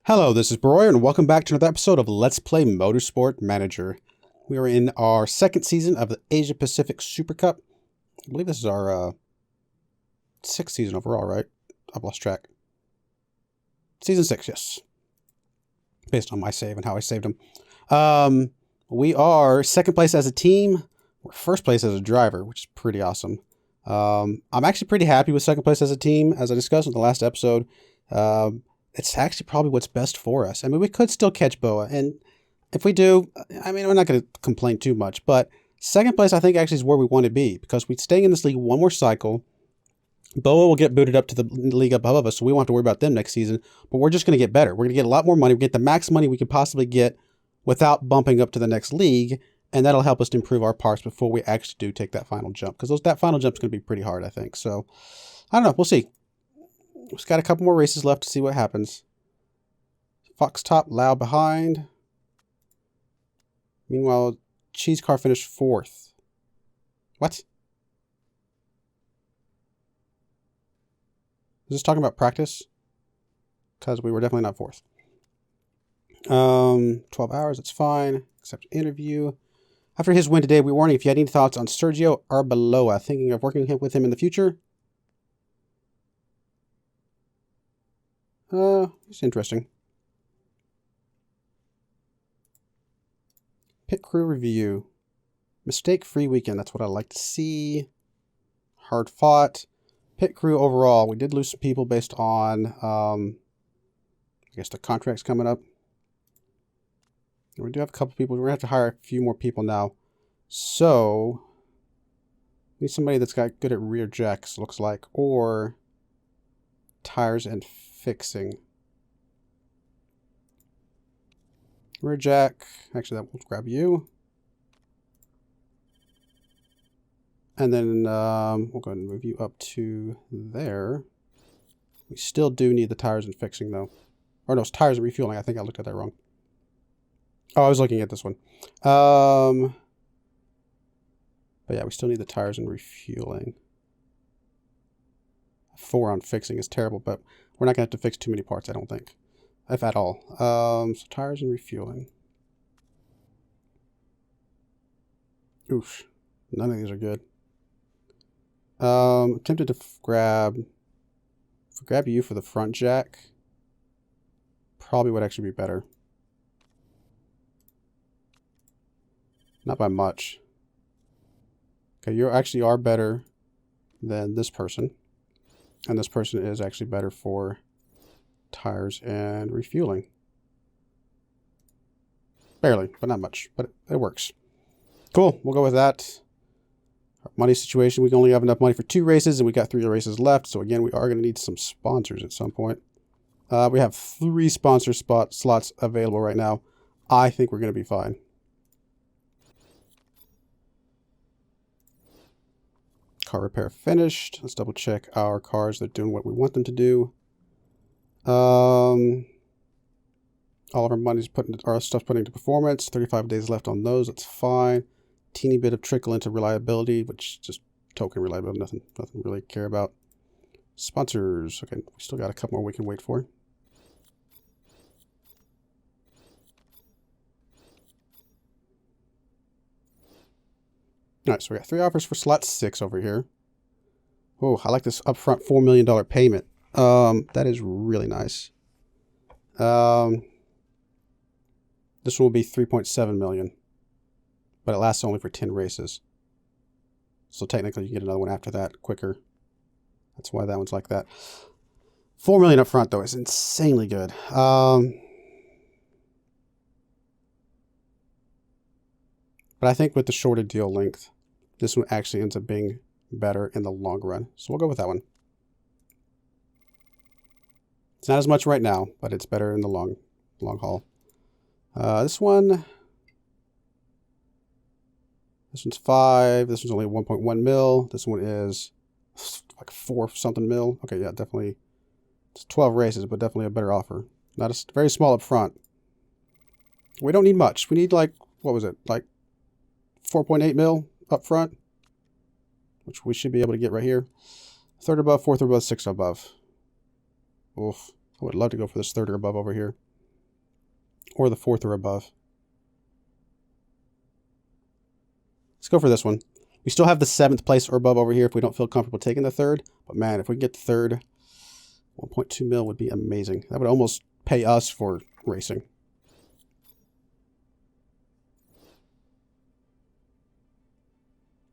Hello, this is Broyar, and welcome back to another episode of Let's Play Motorsport Manager. We are in our second season of the Asia Pacific Super Cup. I believe this is our sixth season overall, right? I've lost track. Season 6, yes. Based on my save and how I saved them. We are second place as a team. We're first place as a driver, which is pretty awesome. I'm actually pretty happy with second place as a team, as I discussed in the last episode. It's actually probably what's best for us. I mean, we could still catch Boa, and if we do, I mean, we're not going to complain too much, but second place, I think, actually is where we want to be, because we're staying in this league one more cycle. Boa will get booted up to the league above us, so we won't have to worry about them next season, but we're just going to get better. We're going to get a lot more money. We get the max money we can possibly get without bumping up to the next league, and that'll help us to improve our parts before we actually do take that final jump, because that final jump is going to be pretty hard, I think. So, I don't know. We'll see. We've got a couple more races left to see what happens. Fox top, Lau behind. Meanwhile, Cheese Car finished 4th. What? Is this talking about practice? Because we were definitely not 4th. 12 hours, that's fine. Accept interview. After his win today, we warning if you had any thoughts on Sergio Arbeloa, thinking of working with him in the future. It's interesting. Pit crew review. Mistake-free weekend. That's what I like to see. Hard fought. Pit crew overall. We did lose some people based on, I guess the contracts coming up. We do have a couple people. We're going to have to hire a few more people now. So, we need somebody that's got good at rear jacks, looks like, or tires and fixing. Rear jack. Actually, that will grab you. And then we'll go ahead and move you up to there. We still do need the tires and fixing, though. Or no, it's tires and refueling. I think I looked at that wrong. Oh, I was looking at this one. But yeah, we still need the tires and refueling. 4 on fixing is terrible, but we're not going to have to fix too many parts, I don't think. If at all. So tires and refueling. Oof. None of these are good. Tempted to grab you for the front jack. Probably would actually be better. Not by much. Okay, you actually are better than this person. And this person is actually better for tires and refueling. Barely, but not much. But it works. Cool, we'll go with that. Our money situation, we can only have enough money for 2 races, and we got 3 races left. So again, we are going to need some sponsors at some point. We have 3 sponsor slots available right now. I think we're going to be fine. Car repair finished. Let's double check our cars. They're doing what we want them to do. All of our money's our stuff's putting into performance. 35 days left on those. That's fine. Teeny bit of trickle into reliability, which is just token reliability. Nothing really care about. Sponsors. Okay, we still got a couple more we can wait for. All right, so we got 3 offers for slot 6 over here. Oh, I like this upfront $4 million payment. That is really nice. This one will be 3.7 million, but it lasts only for 10 races. So technically, you can get another one after that quicker. That's why that one's like that. 4 million up front, though, is insanely good. But I think with the shorter deal length, this one actually ends up being better in the long run. So we'll go with that one. It's not as much right now, but it's better in the long haul. This one's 5. This one's only 1.1 mil. This one is like 4 something mil. Okay, yeah, definitely. It's 12 races, but definitely a better offer. Not very small up front. We don't need much. We need like, what was it? Like 4.8 mil up front, which we should be able to get right here. 3rd above, 4th above, 6th above. Oof. I would love to go for this 3rd or above over here. or the 4th or above. Let's go for this one. We still have the 7th place or above over here if we don't feel comfortable taking the 3rd. But man, if we get the 3rd, 1.2 mil would be amazing. That would almost pay us for racing.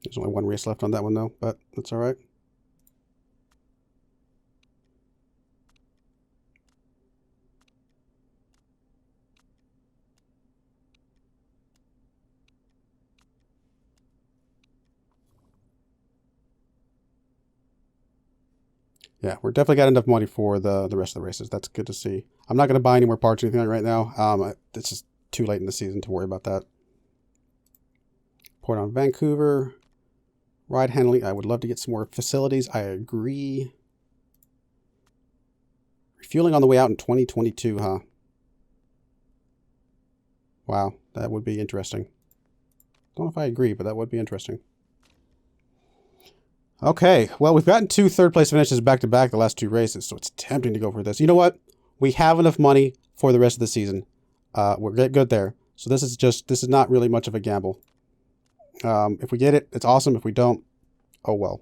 There's only one race left on that one though, but that's all right. Yeah, we're definitely got enough money for the rest of the races. That's good to see. I'm not going to buy any more parts or anything right now. It's just too late in the season to worry about that. Port on Vancouver. Ride handling. I would love to get some more facilities. I agree. Refueling on the way out in 2022, huh? Wow, that would be interesting. Don't know if I agree, but that would be interesting. Okay, well, we've gotten 2 third-place finishes back-to-back the last 2 races, so it's tempting to go for this. You know what? We have enough money for the rest of the season. We're good there. So this is not really much of a gamble. If we get it, it's awesome. If we don't, oh well.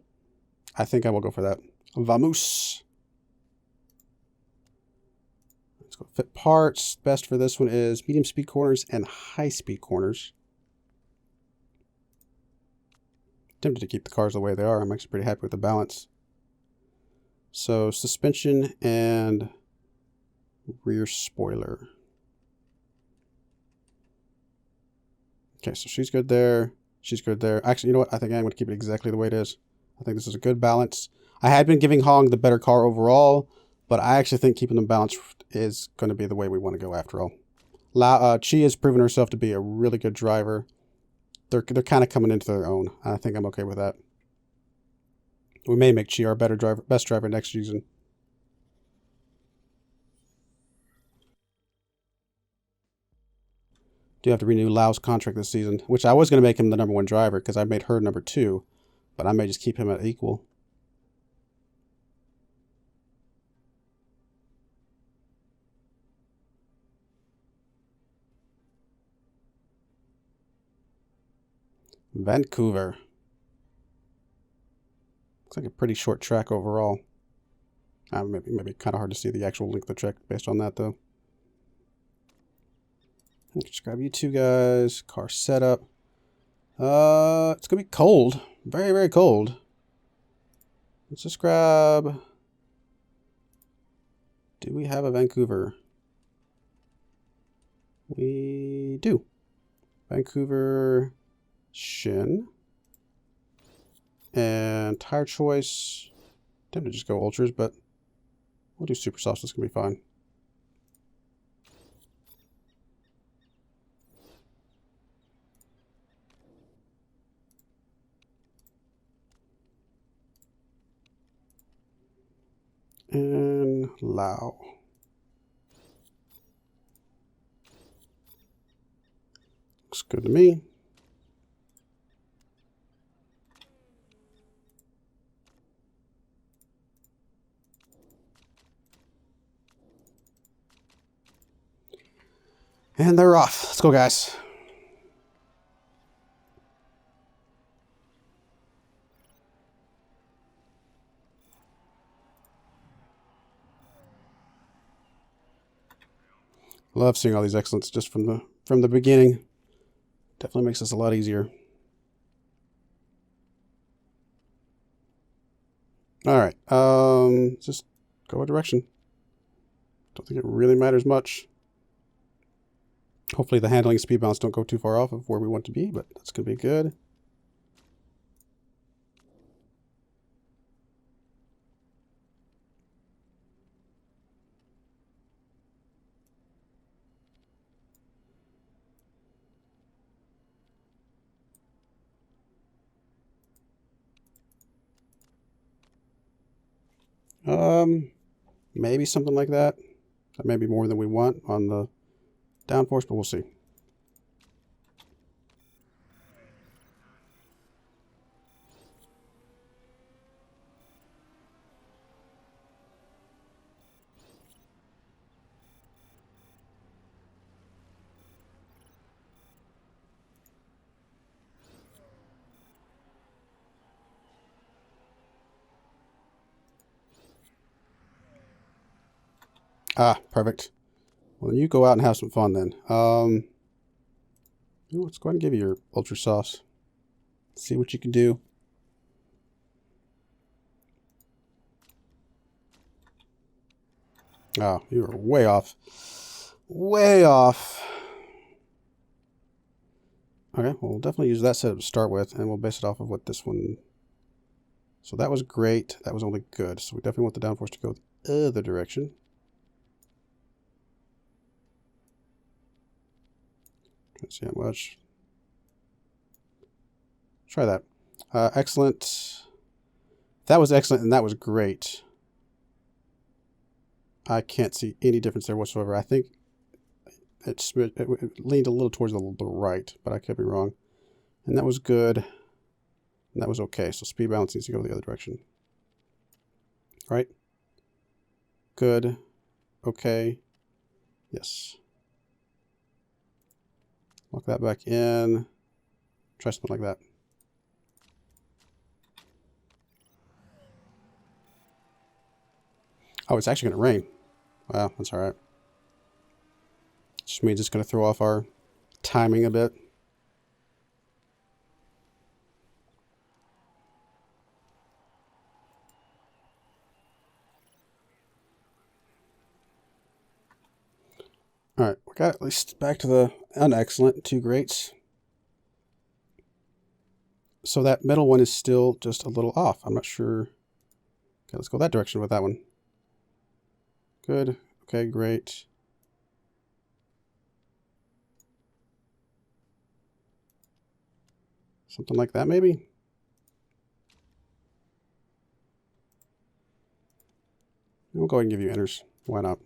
I think I will go for that. Vamos. Let's go fit parts. Best for this one is medium speed corners and high speed corners. Tempted to keep the cars the way they are. I'm actually pretty happy with the balance. So suspension and rear spoiler. Okay, so she's good there. She's good there. Actually, you know what? I think I'm going to keep it exactly the way it is. I think this is a good balance. I had been giving Hong the better car overall, but I actually think keeping them balanced is going to be the way we want to go after all. Chi has proven herself to be a really good driver. They're kind of coming into their own. I think I'm okay with that. We may make Chi our best driver next season. Do have to renew Lau's contract this season, which I was going to make him the #1 driver because I made her #2, but I may just keep him at equal. Vancouver. Looks like a pretty short track overall. Maybe kind of hard to see the actual length of the track based on that, though. Let's grab you 2 guys. Car setup. It's going to be cold. Very, very cold. Let's just grab... Do we have a Vancouver? We do. Vancouver... Shin. And tire choice. Tempted to just go ultras, but we'll do super soft. This can be fine. And Lau. Looks good to me. And they're off. Let's go, guys. Love seeing all these excellents just from the beginning. Definitely makes this a lot easier. All right. Just go a direction. Don't think it really matters much. Hopefully the handling and speed balance don't go too far off of where we want to be, but that's going to be good. Maybe something like that. That may be more than we want on the downforce, but we'll see. Ah, perfect. Well, you go out and have some fun then. Let's go ahead and give you your ultra sauce. See what you can do. Oh, you were way off. Way off. Okay, well, we'll definitely use that setup to start with, and we'll base it off of what this one... So that was great. That was only good. So we definitely want the downforce to go the other direction. Can't see how much. Try that. Excellent. That was excellent, and that was great. I can't see any difference there whatsoever. I think it leaned a little towards the right, but I could be wrong. And that was good. And that was okay. So speed balance needs to go the other direction. Right? Good. Okay. Yes. Lock that back in. Try something like that. Oh, it's actually going to rain. Wow, that's all right. Just means it's going to throw off our timing a bit. All right, we got at least back to the unexcellent, 2 greats. So that middle one is still just a little off. I'm not sure. Okay, let's go that direction with that one. Good. Okay, great. Something like that, maybe? We'll go ahead and give you enters. Why not?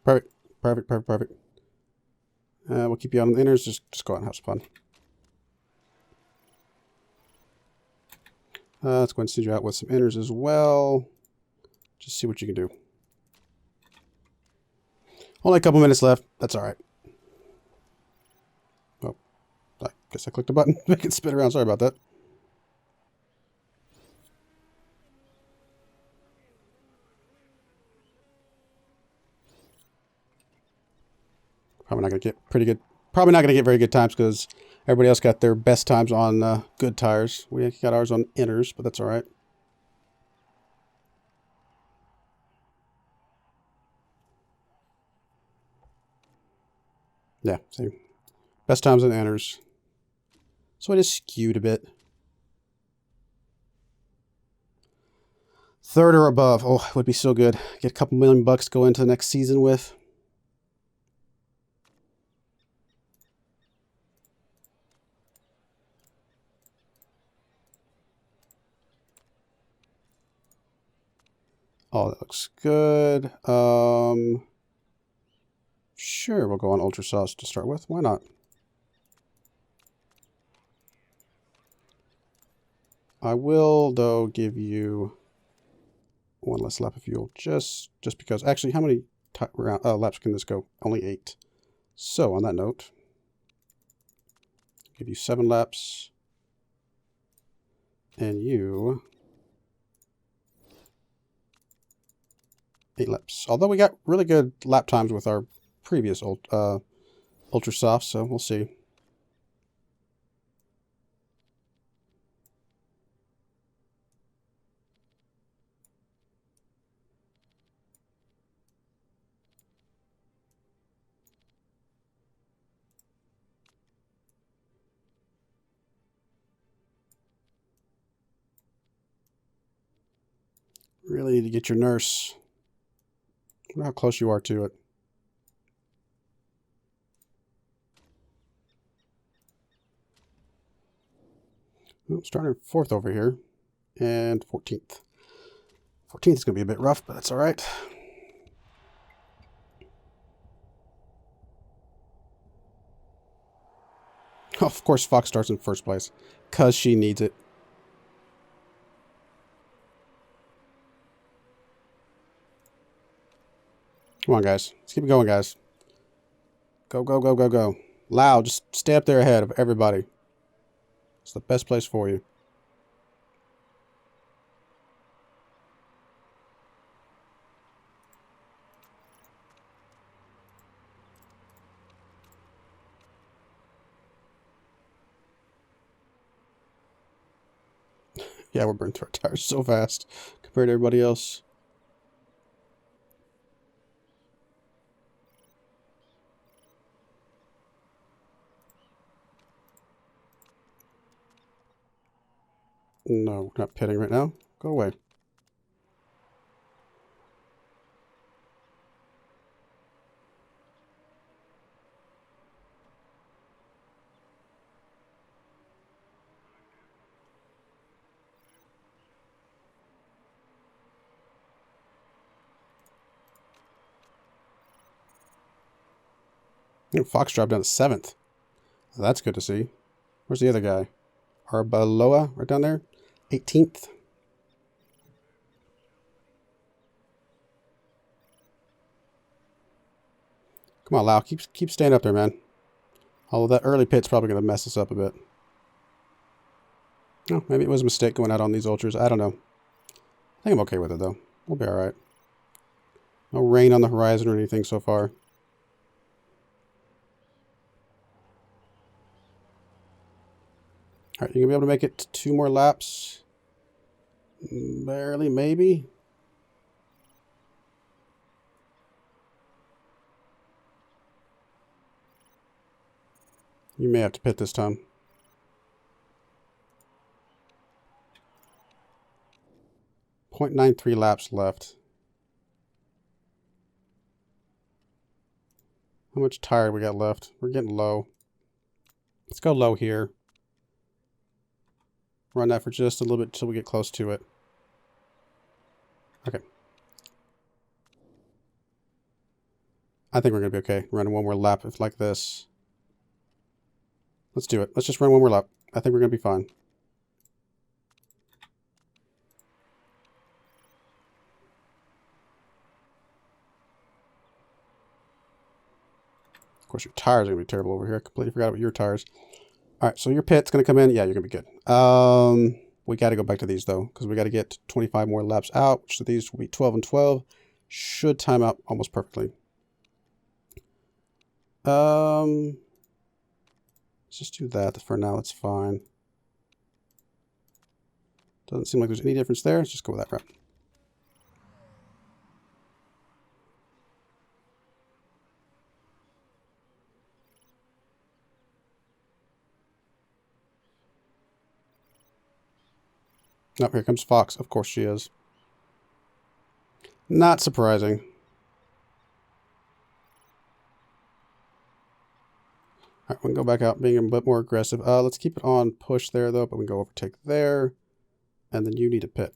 Perfect. Perfect, perfect, perfect. We'll keep you on the inners. Just go out and have some fun. Let's go ahead and send you out with some inners as well. Just see what you can do. Only a couple minutes left. That's all right. Oh, I guess I clicked a button. Make it spin around. Sorry about that. Probably not going to get pretty good. Probably not going to get very good times because everybody else got their best times on good tires. We got ours on inners, but that's all right. Yeah, same. Best times on inners. So it is skewed a bit. 3rd or above. Oh, it would be so good. Get a couple $1,000,000 to go into the next season with. Oh, that looks good. Sure, we'll go on Ultra Sauce to start with. Why not? I will, though, give you 1 less lap of fuel, just because. Actually, how many laps can this go? Only 8. So, on that note, give you 7 laps, and you 8 laps. Although we got really good lap times with our previous Ultra Soft, so we'll see. Really need to get your nurse. I wonder how close you are to it. Oh, starting 4th over here. And 14th. 14th is going to be a bit rough, but that's all right. Oh, of course, Fox starts in 1st place. Because she needs it. Come on, guys. Let's keep it going, guys. Go, go, go, go, go. Loud, just stay up there ahead of everybody. It's the best place for you. Yeah, we're burning through our tires so fast compared to everybody else. No, not pitting right now. Go away. Fox dropped down to 7th. That's good to see. Where's the other guy? Arbaloa, right down there. 18th. Come on, Lau. Keep staying up there, man. Although that early pit's probably going to mess us up a bit. Oh, maybe it was a mistake going out on these ultras. I don't know. I think I'm okay with it, though. We'll be alright. No rain on the horizon or anything so far. Alright, you gonna be able to make it 2 more laps? Barely, maybe? You may have to pit this time. .93 laps left. How much tire we got left? We're getting low. Let's go low here. Run that for just a little bit until we get close to it. Okay. I think we're going to be okay. Running one more lap if like this. Let's do it. Let's just run one more lap. I think we're going to be fine. Of course, your tires are going to be terrible over here. I completely forgot about your tires. All right, so your pit's going to come in. Yeah, you're going to be good. We got to go back to these, though, because we got to get 25 more laps out, which these will be 12 and 12. Should time out almost perfectly. Let's just do that for now. It's fine. Doesn't seem like there's any difference there. Let's just go with that route. Oh, here comes Fox. Of course she is. Not surprising. All right, we can go back out being a bit more aggressive. Let's keep it on push there, though, but we can go overtake there. And then you need a pit.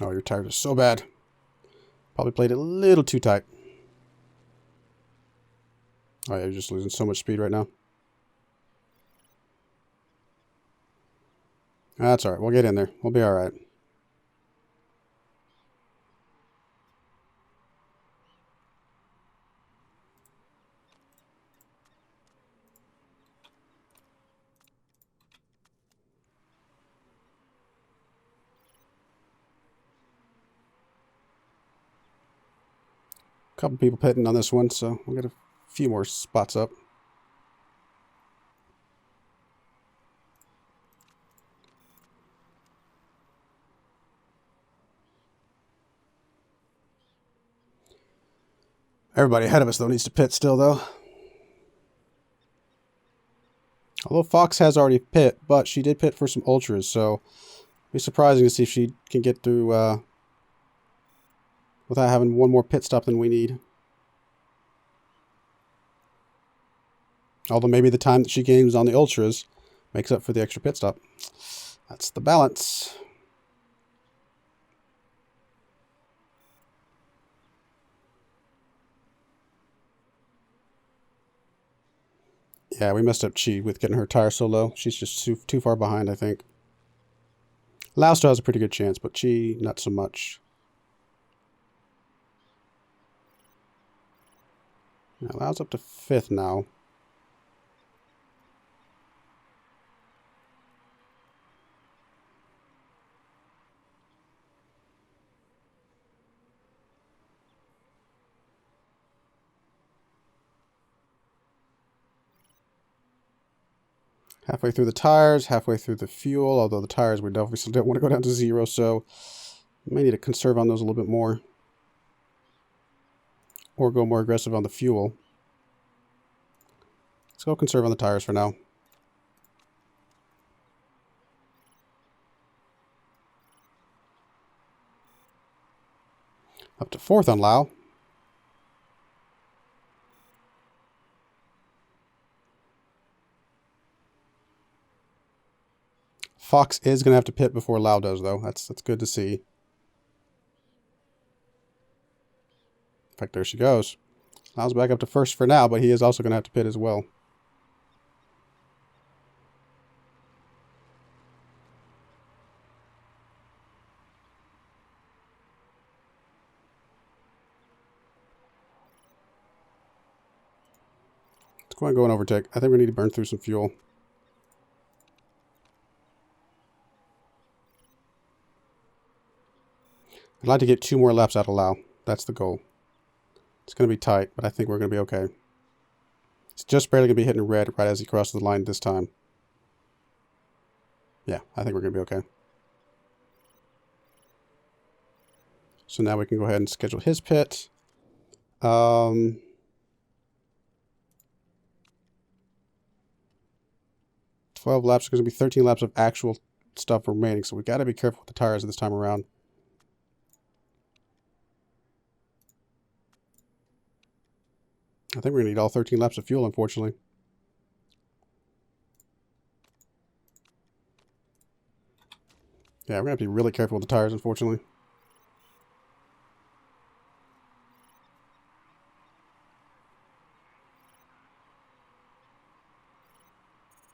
Oh, your tires are so bad. Probably played it a little too tight. Oh, yeah, you're just losing so much speed right now. That's all right. We'll get in there. We'll be all right. Couple people pitting on this one, so we'll get a few more spots up. Everybody ahead of us, though, needs to pit still, though. Although Fox has already pit, but she did pit for some ultras, so it'll be surprising to see if she can get through without having one more pit stop than we need. Although maybe the time that she gains on the ultras makes up for the extra pit stop. That's the balance. Yeah, we messed up Chi with getting her tire so low. She's just too far behind, I think. Lau still has a pretty good chance, but Chi, not so much. Yeah, Lau's up to 5th now. Halfway through the tires, halfway through the fuel, although the tires we definitely still don't want to go down to 0, so we may need to conserve on those a little bit more. Or go more aggressive on the fuel. Let's go conserve on the tires for now. Up to 4th on Lau. Fox is going to have to pit before Lau does, though. That's good to see. In fact, there she goes. Lau's back up to 1st for now, but he is also going to have to pit as well. Let's go ahead and go and overtake. I think we need to burn through some fuel. I'd like to get 2 more laps out of Lau. That's the goal. It's going to be tight, but I think we're going to be okay. It's just barely going to be hitting red right as he crosses the line this time. Yeah, I think we're going to be okay. So now we can go ahead and schedule his pit. 12 laps. There's going to be 13 laps of actual stuff remaining, so we got to be careful with the tires this time around. I think we're going to need all 13 laps of fuel, unfortunately. Yeah, we're going to have to be really careful with the tires, unfortunately.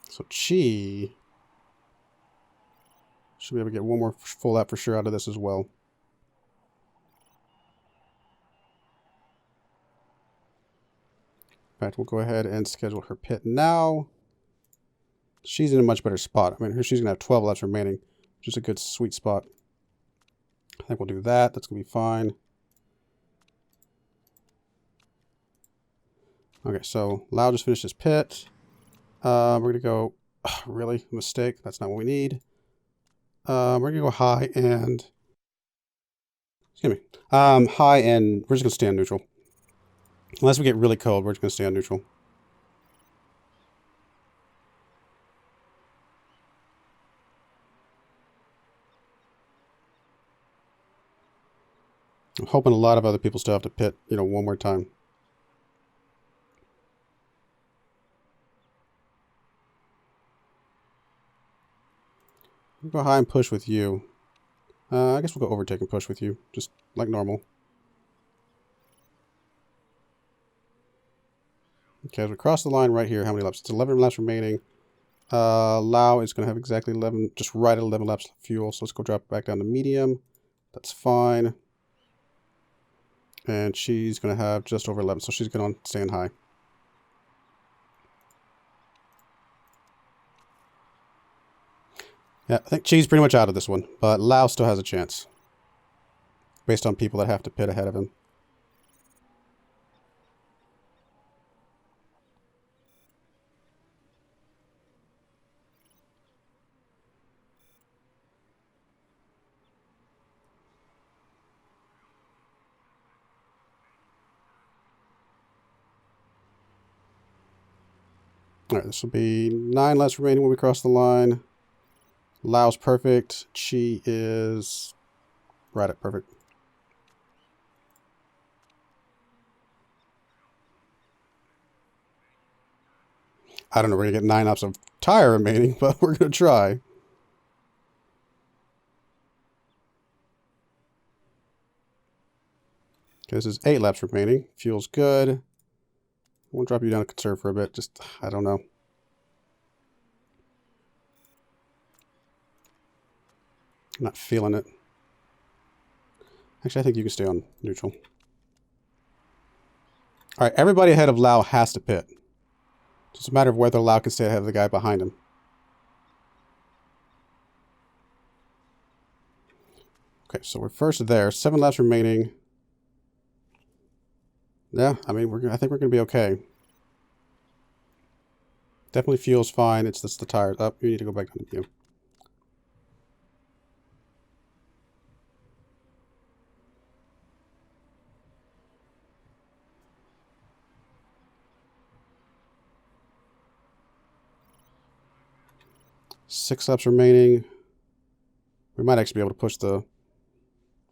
So Chi should be able to get 1 more full lap for sure out of this as well. In fact, we'll go ahead and schedule her pit now. She's in a much better spot. I mean, she's going to have 12 laps remaining, which is a good sweet spot. I think we'll do that. That's going to be fine. Okay, so Lau just finished his pit. We're going to go... Oh, really? Mistake. That's not what we need. We're going to go high and... Excuse me. High and... We're just going to stay on neutral. Unless we get really cold, we're just going to stay on neutral. I'm hoping a lot of other people still have to pit, one more time. We'll go high and push with you. I guess we'll go overtake and push with you, just like normal. Okay, as we cross the line right here, how many laps? It's 11 laps remaining. Lau is going to have exactly 11, just right at 11 laps of fuel. So let's go drop it back down to medium. That's fine. And she's going to have just over 11, so she's going to stay in high. Yeah, I think Chi's pretty much out of this one, but Lau still has a chance. Based on people that have to pit ahead of him. Alright, this will be 9 laps remaining when we cross the line. Lau's perfect. Chi is right at perfect. I don't know, we're going to get 9 laps of tire remaining, but we're going to try. Okay, this is 8 laps remaining. Fuel's good. We'll drop you down to conserve for a bit. Just, I don't know. I'm not feeling it. Actually, I think you can stay on neutral. All right, everybody ahead of Lau has to pit. It's just a matter of whether Lau can stay ahead of the guy behind him. Okay, so we're first there. 7 laps remaining. Yeah, I mean, I think we're gonna be okay. Definitely fuel's fine. It's just the tires. Up. You need to go back down to you. Six laps remaining. We might actually be able to push the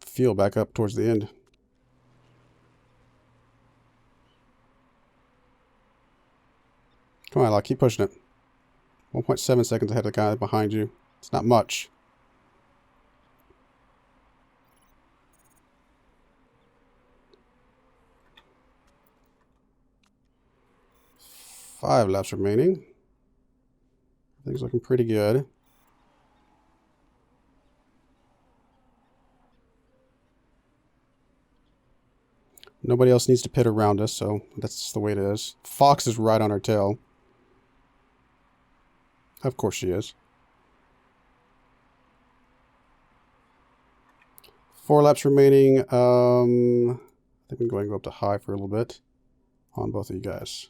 fuel back up towards the end. Come on, Lau, keep pushing it. 1.7 seconds ahead of the guy behind you. It's not much. Five laps remaining. Things looking pretty good. Nobody else needs to pit around us, so that's the way it is. Fox is right on our tail. Of course she is. 4 laps remaining. I think I'm going to go up to high for a little bit on both of you guys.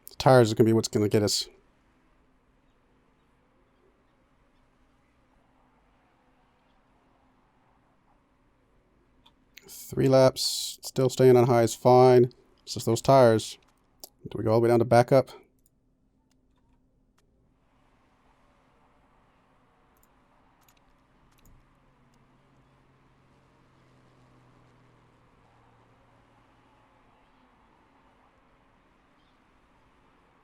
The tires are going to be what's going to get us. Three laps, still staying on high is fine. It's just those tires. Do we go all the way down to backup?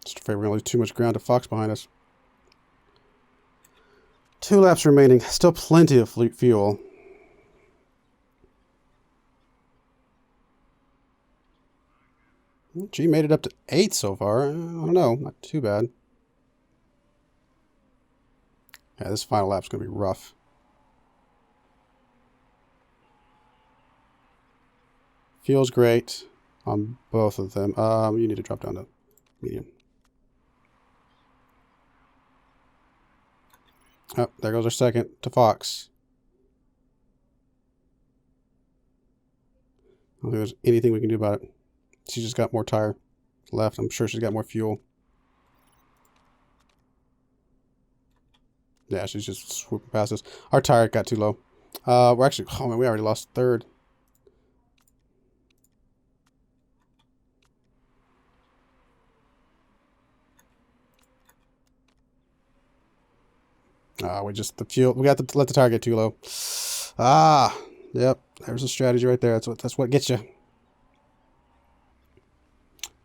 Just afraid we're going to lose too much ground to Fox behind us. 2 laps remaining. Still plenty of fuel. G made it up to 8 so far. I don't know. Not too bad. Yeah, this final lap's going to be rough. Feels great on both of them. You need to drop down to medium. Oh, there goes our second to Fox. I don't think there's anything we can do about it. She's just got more tire left. I'm sure she's got more fuel. Yeah, she's just swooping past us. Our tire got too low. We're actually... Oh, man, we already lost third. We just... The fuel... We got to let the tire get too low. Ah! Yep. There's a strategy right there. That's what gets you.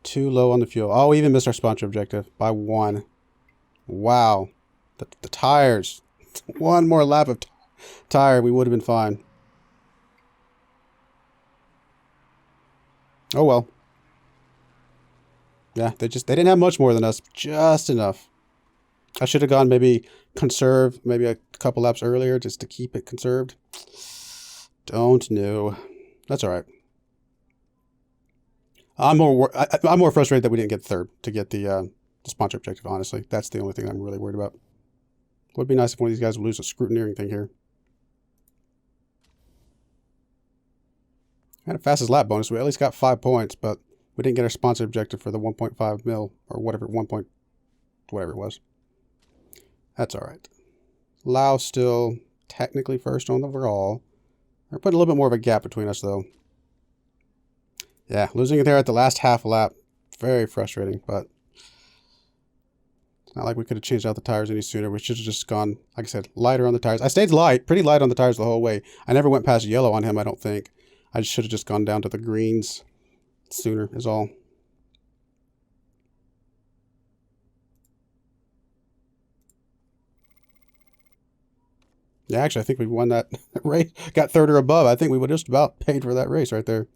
Too low on the fuel. Oh, we even missed our sponsor objective by 1. Wow. The tires. One more lap of tire, we would have been fine. Oh well. Yeah, they didn't have much more than us. Just enough. I should have gone maybe conserve, maybe a couple laps earlier just to keep it conserved. Don't know. That's all right. I'm more frustrated that we didn't get third to get the sponsor objective, honestly. That's the only thing I'm really worried about. Would be nice if one of these guys would lose a scrutineering thing here. And a fastest lap bonus. We at least got 5 points, but we didn't get our sponsor objective for the 1.5 mil or whatever, whatever it was. That's all right. Lau still technically first on the overall. We're putting a little bit more of a gap between us, though. Yeah, losing it there at the last half lap. Very frustrating, but it's not like we could have changed out the tires any sooner. We should have just gone, like I said, lighter on the tires. I stayed pretty light on the tires the whole way. I never went past yellow on him, I don't think. I should have just gone down to the greens sooner is all. Yeah, actually, I think we won that race. Got third or above. I think we would just about paid for that race right there.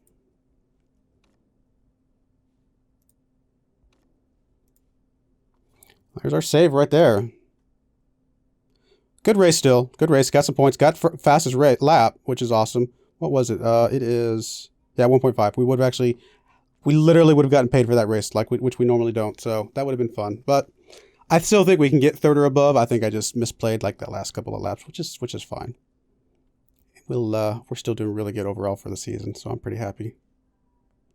There's our save right there. Good race still. Good race. Got some points. Got fastest lap, which is awesome. What was it? It is, yeah, 1.5. We would have actually, we literally would have gotten paid for that race, which we normally don't. So that would have been fun. But I still think we can get third or above. I think I just misplayed like the last couple of laps, which is fine. We're still doing really good overall for the season, so I'm pretty happy.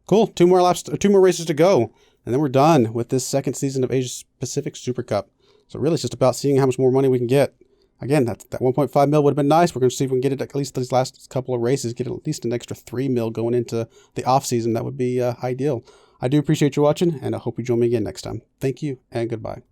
Cool. 2 more laps, 2 more races to go, and then we're done with this second season of Asia Pacific Super Cup. So really, it's just about seeing how much more money we can get. Again, that 1.5 mil would have been nice. We're going to see if we can get it at least these last couple of races, get at least an extra 3 mil going into the off season. That would be ideal. I do appreciate you watching, and I hope you join me again next time. Thank you, and goodbye.